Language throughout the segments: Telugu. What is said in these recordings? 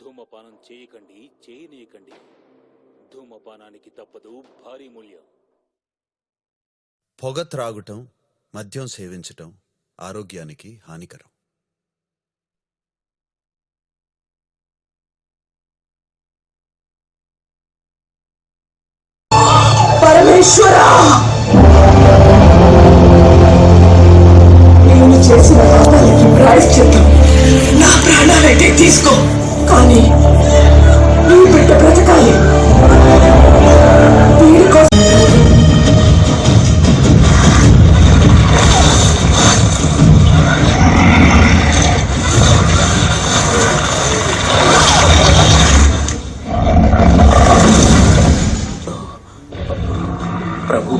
ధూమపానం చేయకండి, చేయనీయకండి. ధూమపానానికి తప్పదు భారీ మూల్యం. పొగ త్రాగుటం, మద్యం సేవించటం ఆరోగ్యానికి హానికరం. పరమేశ్వరా, నేను చేసిన పాపాలకి ప్రాయశ్చిత్తం నా ప్రాణాలైతే తీసుకో, కానీ నీ బిడ్డ బ్రతకాలి. వీడి కోసం ప్రభు,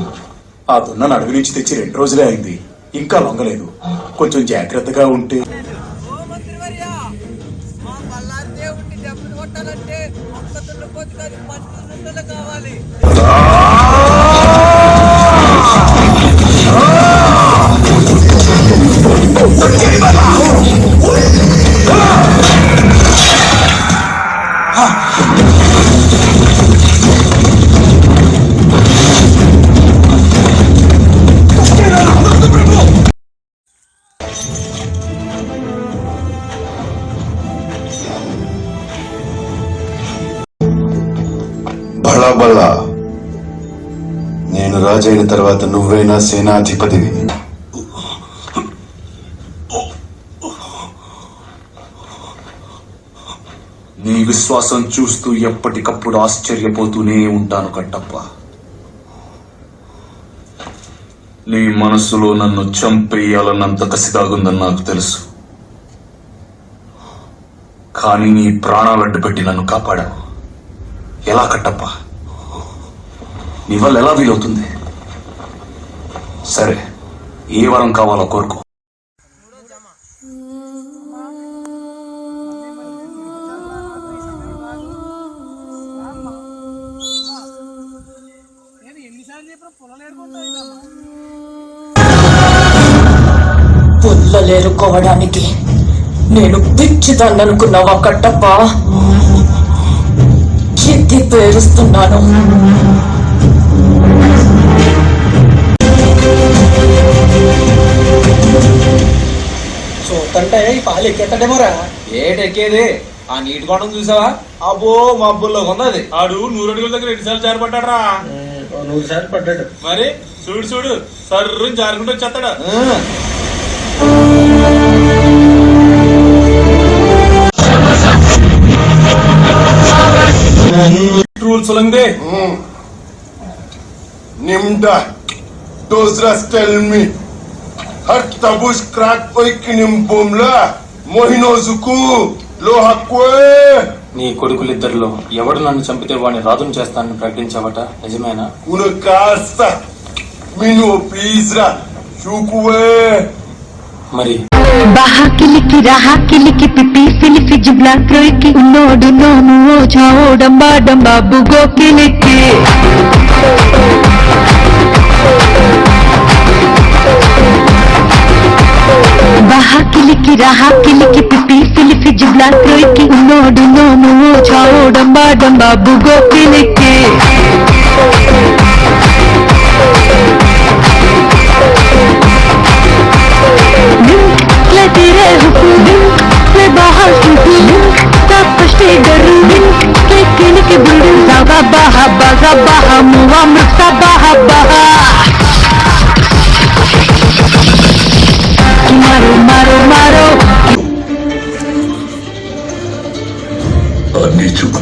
ఆ దున్నను అడవి నుంచి తెచ్చి 2 రోజులే అయింది, ఇంకా లొంగలేదు. కొంచెం జాగ్రత్తగా ఉంటే. బలా నేను రాజైన తర్వాత నువ్వైనా సేనాధిపతివి. నీ విశ్వాసం చూస్తూ ఎప్పటికప్పుడు ఆశ్చర్యపోతూనే ఉంటాను కట్టప్ప. నీ మనసులో నన్ను చంపేయాలన్నంత కసిదాగుందని నాకు తెలుసు, కానీ నీ ప్రాణాలడ్డు పెట్టి నన్ను కాపాడావు. ఎలా కట్టప్ప? నీ వల్ల ఎలా వీలవుతుంది? సరే, ఏ వరం కావాలో కోరుకో. పుల్లలేరుకోవడానికి నేను పిచ్చిదాన్ననుకున్నావా కట్టప్ప? ఎత్తి పేరుస్తున్నాను. చూస్తుంటే ఈ పాలు ఎక్కేస్తాడేమోరా. ఏటెక్కేది? ఆ నీటి కొండం చూసావా? అబ్బో మబ్బుల్లో ఉన్నది. ఆడు 100 అడుగుల దగ్గర 2 సార్లు జారిపడ్డాడు రా. 100 సార్లు పడ్డాడు. మరి చూడు చూడు, సర్రు జారుకుంటూ వచ్చేస్తాడు. Rules ఉల్లంఘే. Nimda, Dozras tell me, har tabus crack oikinim bomla, mohinozuku, lohakwe. నీ కొడుకులిద్దరిలో ఎవడు నన్ను చంపితే వాడిని రాజును చేస్తానని ప్రకటించావట, నిజమేనా? Una casa, minu please ra, shukwe. మరి baha kiliki pipi filifi jibla kroiki unodu nomu chao damba damba bugo kiliki baha kiliki raha kiliki pipi filifi jibla kroiki unodu nomu chao damba damba bugo kiliki तेरे हुक्म से बाहर सब पश्ते गरू लेकिन के बुलबुल जावा बाहा बाजा बाहा मुआ मुक्सा बाहा बाहा मारो मारो मारो Ani chuku.